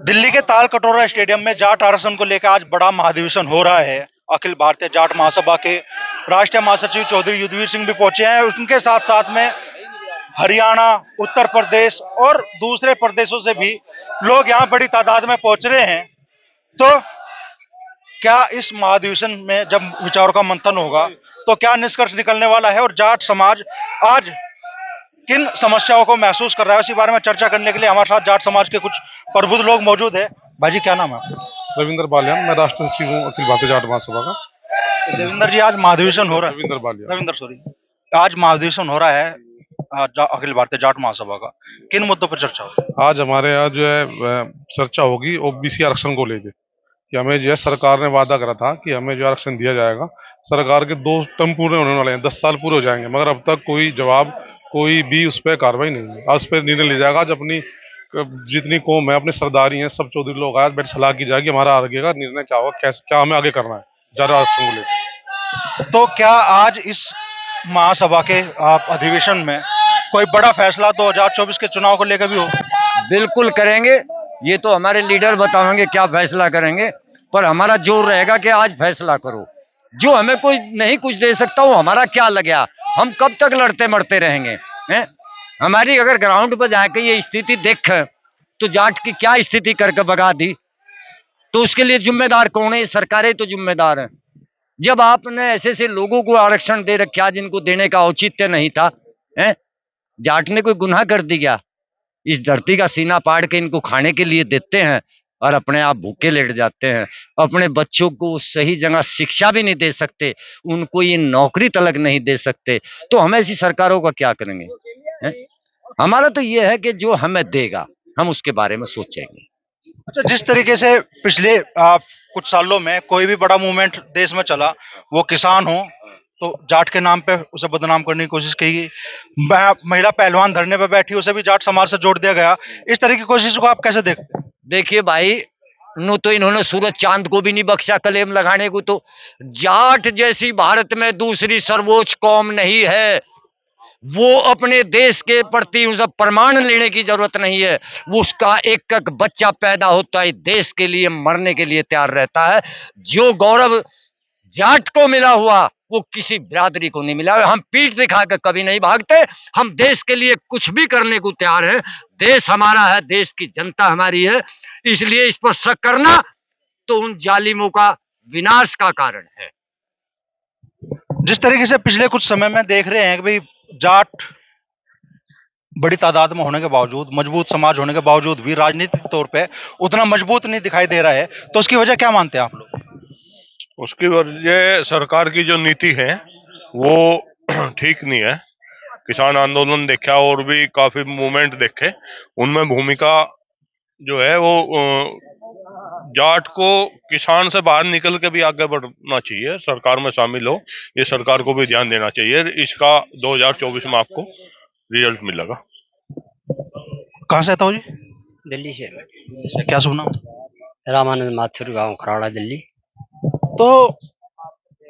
दिल्ली के ताल कटोरा स्टेडियम में जाट आरक्षण को लेकर आज बड़ा महाधिवेशन हो रहा है। अखिल भारतीय जाट महासभा के राष्ट्रीय महासचिव चौधरी युद्धवीर सिंह भी पहुंचे हैं। उनके साथ साथ में हरियाणा, उत्तर प्रदेश और दूसरे प्रदेशों से भी लोग यहाँ बड़ी तादाद में पहुंच रहे हैं। तो क्या इस महाधिवेशन में जब विचारों का मंथन होगा तो क्या निष्कर्ष निकलने वाला है और जाट समाज आज किन समस्याओं को महसूस कर रहा है, इसी बारे में चर्चा करने के लिए हमारे साथ जाट समाज के कुछ प्रबुद्ध लोग मौजूद है। भाई क्या नाम है आपका? रविंद्र बालियान, मैं राष्ट्रीय सचिव हूँ अखिल भारतीय जाट महासभा का। देवेंद्र जी, आज महाधिवेशन हो रहा है। रविंद्र बालियान। रविंद्र सॉरी, आज महाधिवेशन हो रहा है अखिल भारतीय जाट महासभा का। किन मुद्दों पर चर्चा होगी? आज हमारे यहाँ जो है चर्चा होगी ओबीसी आरक्षण को लेके कि हमें जो है सरकार ने वादा करा था कि हमें जो आरक्षण दिया जाएगा। सरकार के 2 टर्म पूरे होने वाले हैं, 10 साल पूरे हो जाएंगे, मगर अब तक कोई जवाब, कोई भी उस पर कार्रवाई नहीं है। आज उस पर निर्णय लिया जाएगा। आज अपनी जितनी कौम है, अपनी सरदारी है, सब चौधरी लोग आज बैठ सलाह की जाएगी हमारा आगे का निर्णय क्या होगा, कैसे क्या हमें आगे करना है जाट आरक्षण को लेकर। तो क्या आज इस महासभा के अधिवेशन में कोई बड़ा फैसला 2024 के चुनाव को लेकर भी हो? बिल्कुल करेंगे। ये तो हमारे लीडर बताएंगे क्या फैसला करेंगे, पर हमारा जोर रहेगा कि आज फैसला करो। जो हमें कोई नहीं कुछ दे सकता वो हमारा क्या लगे, हम कब तक लड़ते मरते रहेंगे हैं? हमारी अगर ग्राउंड पर जाके ये स्थिति देख तो जाट की क्या स्थिति करके भगा दी, तो उसके लिए जिम्मेदार कौन है? सरकारें तो जिम्मेदार है। जब आपने ऐसे से लोगों को आरक्षण दे रखा जिनको देने का औचित्य नहीं था, हैं? जाट ने कोई गुनाह कर दिया? इस धरती का सीना पाड़ के इनको खाने के लिए देते हैं और अपने आप भूखे लेट जाते हैं। अपने बच्चों को सही जगह शिक्षा भी नहीं दे सकते, उनको ये नौकरी तलक नहीं दे सकते, तो हम ऐसी सरकारों का क्या करेंगे हैं? हमारा तो ये है कि जो हमें देगा हम उसके बारे में सोचेंगे। अच्छा, जिस तरीके से पिछले कुछ सालों में कोई भी बड़ा मूवमेंट देश में चला, वो किसान हो तो जाट के नाम पे उसे बदनाम करने की कोशिश की गई। महिला पहलवान धरने पे बैठी, उसे भी जाट समाज से जोड़ दिया गया। इस तरह की कोशिश को आप कैसे देखते हैं? देखिए भाई, नो तो इन्होंने सूरज चांद को भी नहीं बख्शा कलेम लगाने को। तो जाट जैसी भारत में दूसरी सर्वोच्च कौम नहीं है। वो अपने देश के प्रति उसे प्रमाण लेने की जरूरत नहीं है। वो उसका एक एक बच्चा पैदा होता है देश के लिए मरने के लिए तैयार रहता है। जो गौरव जाट को मिला हुआ वो किसी बिरादरी को नहीं मिला। हम पीठ दिखा कर कभी नहीं भागते। हम देश के लिए कुछ भी करने को तैयार है। देश हमारा है, देश की जनता हमारी है, इसलिए इस पर शक करना तो उन जालिमों का विनाश का कारण है। जिस तरीके से पिछले कुछ समय में देख रहे हैं कि भाई जाट बड़ी तादाद में होने के बावजूद, मजबूत समाज होने के बावजूद भी राजनीतिक तौर पे उतना मजबूत नहीं दिखाई दे रहा है, तो उसकी वजह क्या मानते हैं आप लोग? उसकी वजह सरकार की जो नीति है वो ठीक नहीं है। किसान आंदोलन देखा और भी काफी मूवमेंट देखे, उनमें भूमिका जो है वो जाट को किसान से बाहर निकल के भी आगे बढ़ना चाहिए, सरकार में शामिल हो। ये सरकार को भी ध्यान देना चाहिए। इसका 2024 में आपको रिजल्ट मिलेगा। कहाँ से आता हो जी? दिल्ली से। क्या सुना? रामानंद माथुर, गांव खराड़ा, दिल्ली। तो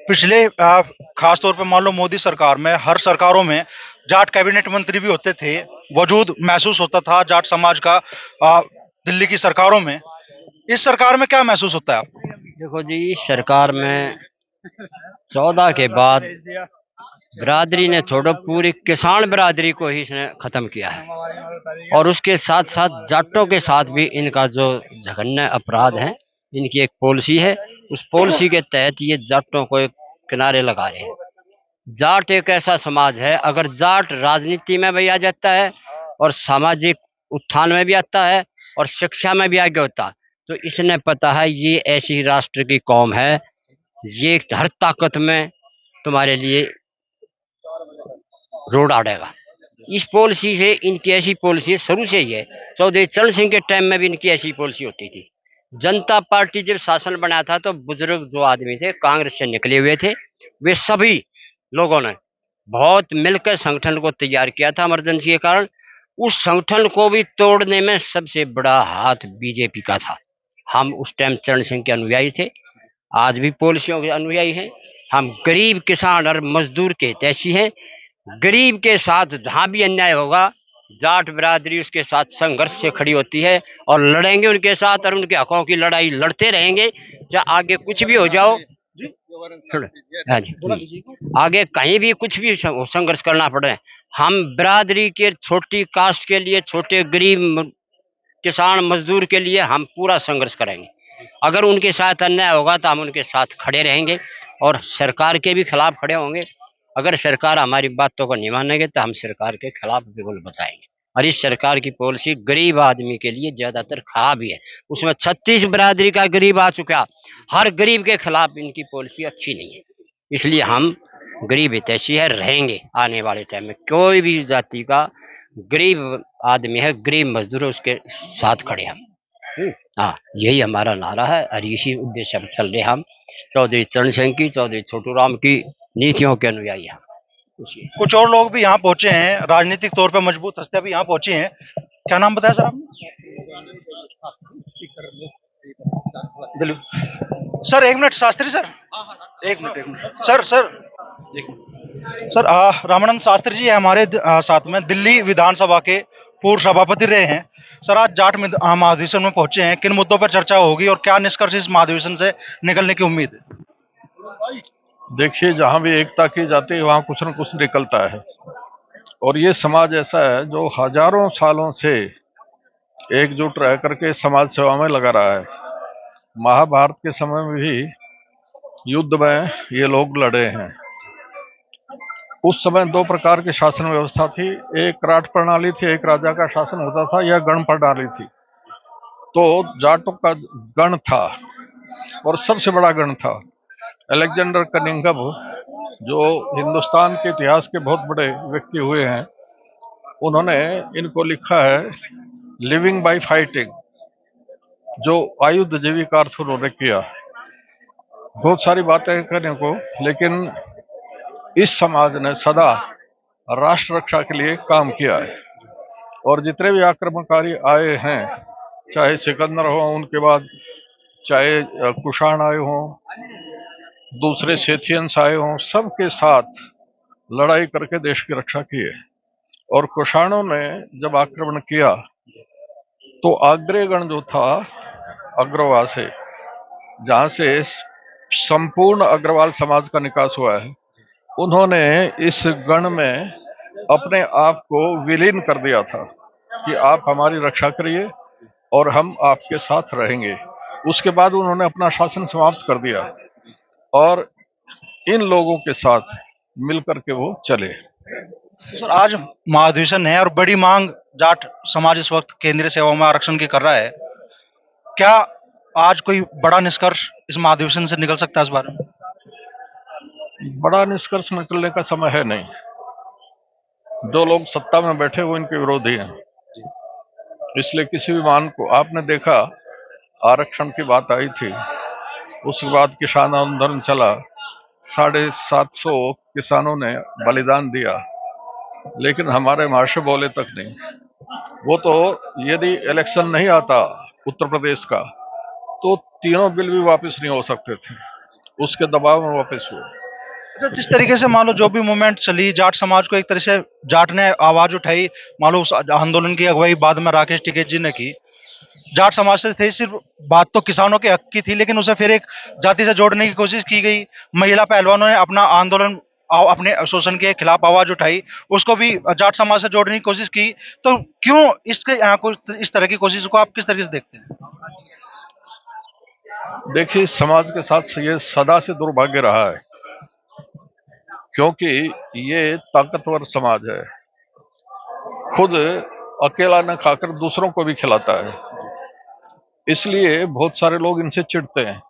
पिछले खास तौर पे मान लो मोदी सरकार में, हर सरकारों में जाट कैबिनेट मंत्री भी होते थे, वजूद महसूस होता था जाट समाज का दिल्ली की सरकारों में। इस सरकार में क्या महसूस होता है आपको? देखो जी, इस सरकार में 14 के बाद बिरादरी ने छोड़ो, पूरी किसान बिरादरी को ही इसने खत्म किया है। और उसके साथ साथ जाटों के साथ भी इनका जो जघन्य अपराध है, इनकी एक पॉलिसी है, उस पॉलिसी के तहत ये जाटों को एक किनारे लगा रहे हैं। जाट एक ऐसा समाज है, अगर जाट राजनीति में भी आ जाता है और सामाजिक उत्थान में भी आता है और शिक्षा में भी आगे होता है, तो इसने पता है ये ऐसी राष्ट्र की कौम है, ये हर ताकत में तुम्हारे लिए रोड आड़ेगा। इस पॉलिसी से, इनकी ऐसी पॉलिसी शुरू से ही है। चौधरी चरण सिंह के टाइम में भी इनकी ऐसी पॉलिसी होती थी। जनता पार्टी जब शासन बना था तो बुजुर्ग जो आदमी थे, कांग्रेस से निकले हुए थे, वे सभी लोगों ने बहुत मिलकर संगठन को तैयार किया था इमरजेंसी के कारण। उस संगठन को भी तोड़ने में सबसे बड़ा हाथ बीजेपी का था। हम उस टाइम चरण सिंह के अनुयायी थे, आज भी पॉलिसियों के अनुयायी हैं। हम गरीब किसान और मजदूर के हितैषी हैं। गरीब के साथ जहां भी अन्याय होगा जाट बिरादरी उसके साथ संघर्ष से खड़ी होती है और लड़ेंगे उनके साथ और उनके हकों की लड़ाई लड़ते रहेंगे। चाहे आगे कुछ भी हो जाओ, हाँ जी, आगे कहीं भी कुछ भी संघर्ष करना पड़े, हम बिरादरी के छोटी कास्ट के लिए, छोटे गरीब किसान मजदूर के लिए हम पूरा संघर्ष करेंगे। अगर उनके साथ अन्याय होगा तो हम उनके साथ खड़े रहेंगे और सरकार के भी खिलाफ खड़े होंगे। अगर सरकार हमारी बातों को नहीं मानेगी तो हम सरकार के खिलाफ बिल्कुल बताएंगे। और इस सरकार की पॉलिसी गरीब आदमी के लिए ज्यादातर खराब ही है। उसमें 36 बिरादरी का गरीब आ चुका, हर गरीब के खिलाफ इनकी पॉलिसी अच्छी नहीं है। इसलिए हम गरीब हितैषी है, रहेंगे आने वाले टाइम में। कोई भी जाति का गरीब आदमी है, गरीब मजदूर है, उसके साथ खड़े हम। हाँ, यही हमारा नारा है और इसी उद्देश्य पर चल रहे हम। चौधरी चरण सिंह की, चौधरी छोटू राम की नीतियों के अनुयायी हम। कुछ और लोग भी यहाँ पहुंचे हैं, राजनीतिक तौर पे मजबूत हस्तियां भी यहाँ पहुंची हैं। क्या नाम बताया सर आपने? दिलीप सर, एक मिनट। शास्त्री सर, एक minute sir. Sir Ramanand Shastri ji है हमारे साथ में, दिल्ली विधानसभा के पूर्व सभापति रहे हैं। सर, आज जाट महाधिवेशन में पहुंचे हैं, किन मुद्दों पर चर्चा होगी और क्या निष्कर्ष इस महाधिवेशन से निकलने की उम्मीद है? देखिए, जहां भी एकता की जाती है वहां कुछ न कुछ निकलता है। और ये समाज ऐसा है जो हजारों सालों से एकजुट रह करके समाज सेवा में लगा रहा है। महाभारत के समय में भी युद्ध में ये लोग लड़े हैं। उस समय दो प्रकार की शासन व्यवस्था थी, एक राज प्रणाली थी, एक राजा का शासन होता था, यह गण प्रणाली थी। तो जाटों का गण था और सबसे बड़ा गण था। अलेक्जेंडर कनिंघम, जो हिंदुस्तान के इतिहास के बहुत बड़े व्यक्ति हुए हैं, उन्होंने इनको लिखा है लिविंग बाय फाइटिंग, जो आयुध जीविका अर्थ उन्होंने किया। बहुत सारी बातें करने को, लेकिन इस समाज ने सदा राष्ट्र रक्षा के लिए काम किया है। और जितने भी आक्रमणकारी आए हैं, चाहे सिकंदर हो, उनके बाद चाहे कुषाण आए हों, दूसरे सेथियंस आए हों, सबके साथ लड़ाई करके देश की रक्षा की है। और कुषाणों ने जब आक्रमण किया तो आग्रेगण जो था अग्रवाल से, जहां से संपूर्ण अग्रवाल समाज का निकास हुआ है, उन्होंने इस गण में अपने आप को विलीन कर दिया था कि आप हमारी रक्षा करिए और हम आपके साथ रहेंगे। उसके बाद उन्होंने अपना शासन समाप्त कर दिया और इन लोगों के साथ मिलकर के वो चले। सर, आज महाधिवेशन है और बड़ी मांग जाट समाज इस वक्त केंद्रीय सेवाओं में आरक्षण की कर रहा है। क्या आज कोई बड़ा निष्कर्ष इस महाधिवेशन से निकल सकता है इस बारे में? बड़ा निष्कर्ष निकलने का समय है नहीं। जो लोग सत्ता में बैठे हुए इनके विरोधी हैं, इसलिए किसी भी मान को, आपने देखा आरक्षण की बात आई थी, उसके बाद किसान आंदोलन चला, 750 किसानों ने बलिदान दिया, लेकिन हमारे महाशय बोले तक नहीं। वो तो यदि इलेक्शन नहीं आता उत्तर प्रदेश का तो तीनों बिल भी वापस नहीं हो सकते थे, उसके दबाव में वापस हुए। अच्छा, जिस तरीके से मान लो जो भी मूवमेंट चली, जाट समाज को एक तरह से जाट ने आवाज उठाई, मान लो उस आंदोलन की अगुवाई बाद में राकेश टिकैत जी ने की। जाट समाज से थे, सिर्फ बात तो किसानों के हक की थी, लेकिन उसे फिर एक जाति से जोड़ने की कोशिश की गई। महिला पहलवानों ने अपना आंदोलन, अपने शोषण के खिलाफ आवाज उठाई, उसको भी जाट समाज से जोड़ने की कोशिश की। तो क्यों इस तरह की कोशिश को आप किस तरीके से देखते हैं? देखिए, समाज के साथ ये सदा से दुर्भाग्य रहा है, क्योंकि ये ताकतवर समाज है, खुद अकेला न खाकर दूसरों को भी खिलाता है। इसलिए बहुत सारे लोग इनसे चिढ़ते हैं,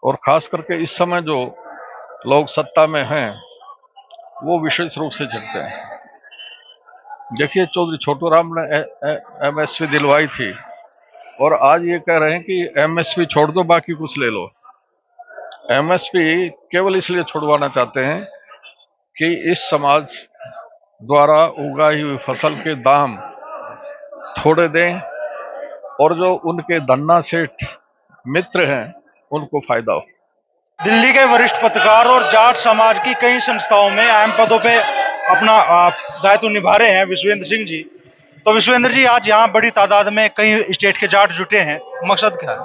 और खास करके इस समय जो लोग सत्ता में हैं वो विशेष रूप से चिढ़ते हैं। देखिए, चौधरी छोटू राम ने एमएसपी दिलवाई थी और आज ये कह रहे हैं कि एमएसपी छोड़ दो, बाकी कुछ ले लो। एमएसपी केवल इसलिए छुड़वाना चाहते हैं कि इस समाज द्वारा उगाई हुई फसल के दाम थोड़े दें और जो उनके धन्ना सेठ मित्र हैं उनको फायदा हो। दिल्ली के वरिष्ठ पत्रकार और जाट समाज की कई संस्थाओं में अहम पदों पे अपना दायित्व निभा रहे हैं विश्वेंद्र सिंह जी। तो विश्वेंद्र जी, आज यहाँ बड़ी तादाद में कई स्टेट के जाट जुटे हैं, मकसद क्या है?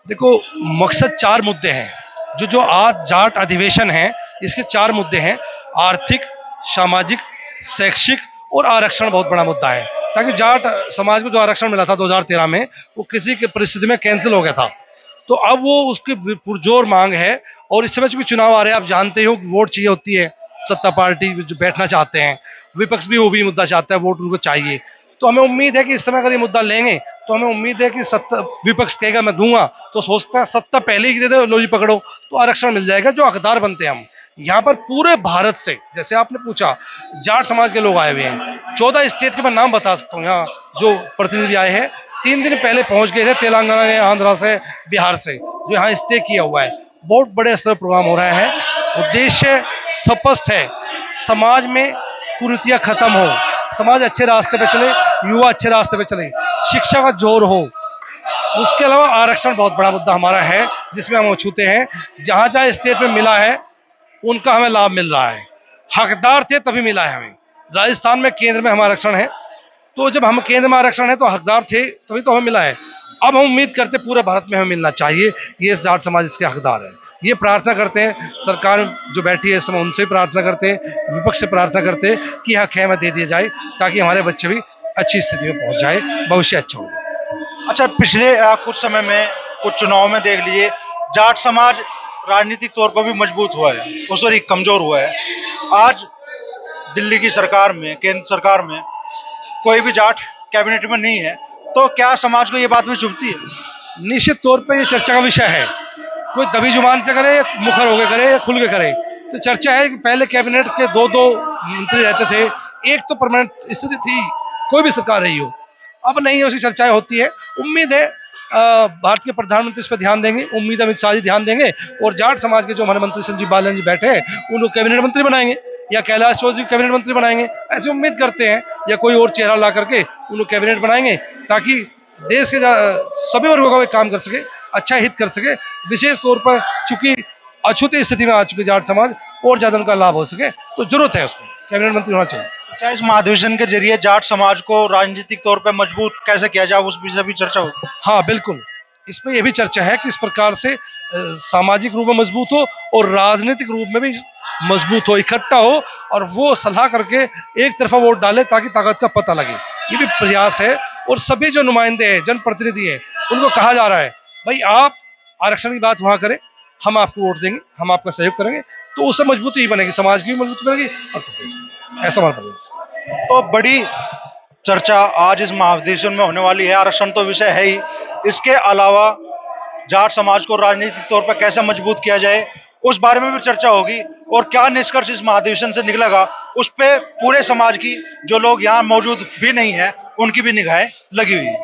देखो, मकसद 4 मुद्दे हैं। जो आज जाट अधिवेशन है, इसके 4 मुद्दे हैं। आर्थिक, सामाजिक, शैक्षिक और आरक्षण बहुत बड़ा मुद्दा है। ताकि जाट समाज को जो आरक्षण मिला था 2013 में, वो किसी की परिस्थिति में कैंसिल हो गया था, तो अब वो उसकी पुरजोर मांग है। और इस समय चूंकि चुनाव आ रहे हैं, आप जानते हो वोट चाहिए होती है। सत्ता पार्टी जो बैठना चाहते हैं, विपक्ष भी वो भी मुद्दा चाहता है, वोट उनको चाहिए। तो हमें उम्मीद है कि इस समय अगर ये मुद्दा लेंगे, तो हमें उम्मीद है कि सत्ता विपक्ष कहेगा मैं दूंगा, तो सोचता है सत्ता पहले ही दे दो, लो जी पकड़ो, तो आरक्षण मिल जाएगा, जो हकदार बनते हैं हम। यहाँ पर पूरे भारत से, जैसे आपने पूछा, जाट समाज के लोग आए हुए हैं। 14 स्टेट के मैं नाम बता सकता हूँ। यहाँ जो प्रतिनिधि आए हैं, 3 दिन पहले पहुंच गए थे तेलंगाना से, आंध्रा से, बिहार से, जो यहाँ स्टे किया हुआ है। बहुत बड़े स्तर पर प्रोग्राम हो रहा है। उद्देश्य स्पष्ट है, समाज में कुरीतियां खत्म हो, समाज अच्छे रास्ते पे चले, युवा अच्छे रास्ते पे चले, शिक्षा का जोर हो। उसके अलावा आरक्षण बहुत बड़ा मुद्दा हमारा है, जिसमें हम छूते हैं। जहां जहां स्टेट में मिला है, उनका हमें लाभ मिल रहा है। हकदार थे तभी मिला है हमें। राजस्थान में केंद्र में हमारा आरक्षण है, तो जब हम केंद्र में आरक्षण है तो हकदार थे तभी तो हमें मिला है। अब हम उम्मीद करते पूरे भारत में हमें मिलना चाहिए। ये जाट समाज इसके हकदार है। ये प्रार्थना करते हैं, सरकार जो बैठी है इस समय उनसे प्रार्थना करते हैं, विपक्ष से प्रार्थना करते हैं कि हक है हमें दे दिया जाए, ताकि हमारे बच्चे भी अच्छी स्थिति में पहुंच जाए, भविष्य अच्छा हो जाए। अच्छा, पिछले कुछ समय में, कुछ चुनाव में देख लीजिए, जाट समाज राजनीतिक तौर पर भी मजबूत हुआ है, उस और एक कमजोर हुआ है। आज दिल्ली की सरकार में, केंद्र सरकार में कोई भी जाट कैबिनेट में नहीं है, तो क्या समाज को ये बात भी चुभती है? निश्चित तौर पर यह चर्चा का विषय है। कोई दबी जुबान से करे, मुखर होकर करे या खुल के करे, तो चर्चा है कि पहले कैबिनेट के 2-2 मंत्री रहते थे, एक तो परमानेंट स्थिति थी, कोई भी सरकार रही हो। अब नहीं है, उसकी चर्चाएं होती है। उम्मीद है भारत के प्रधानमंत्री इस पर ध्यान देंगे, उम्मीद है अमित शाह जी ध्यान देंगे, और जाट समाज के जो हमारे मंत्री संजीव बालन जी बैठे हैं, उनको कैबिनेट मंत्री बनाएंगे, या कैलाश चौधरी कैबिनेट मंत्री बनाएंगे, ऐसे उम्मीद करते हैं। या कोई और चेहरा ला करके उनको कैबिनेट बनाएंगे, ताकि देश के सभी वर्गों का काम कर सके, अच्छा हित कर सके। विशेष तौर पर चूंकि अछूती स्थिति में आ चुके जाट समाज, और ज्यादा उनका लाभ हो सके, तो जरूरत है उसको कैबिनेट मंत्री होना चाहिए। क्या इस महाधिवेशन के जरिए जाट समाज को राजनीतिक तौर पर मजबूत कैसे किया जाए, उस विषय भी चर्चा हो? हाँ बिल्कुल, इस पर यह भी चर्चा है कि इस प्रकार से सामाजिक रूप में मजबूत हो और राजनीतिक रूप में भी मजबूत हो, इकट्ठा हो, और वो सलाह करके एक तरफा वोट डाले, ताकि ताकत का पता लगे। ये भी प्रयास है। और सभी जो नुमाइंदे हैं, जनप्रतिनिधि हैं, उनको कहा जा रहा है, भाई आप आरक्षण की बात वहां करें, हम आपको वोट देंगे, हम आपका सहयोग करेंगे, तो उससे मजबूती ही बनेगी, समाज की भी मजबूती बनेगी और प्रदेश की। ऐसा हमारा प्रयास है। तो बड़ी चर्चा आज इस महाधिवेशन में होने वाली है। आरक्षण तो विषय है ही, इसके अलावा जाट समाज को राजनीतिक तौर पर कैसे मजबूत किया जाए, उस बारे में भी चर्चा होगी। और क्या निष्कर्ष इस महाधिवेशन से निकलेगा, उस पे पूरे समाज की, जो लोग यहाँ मौजूद भी नहीं है, उनकी भी निगाहें लगी हुई है।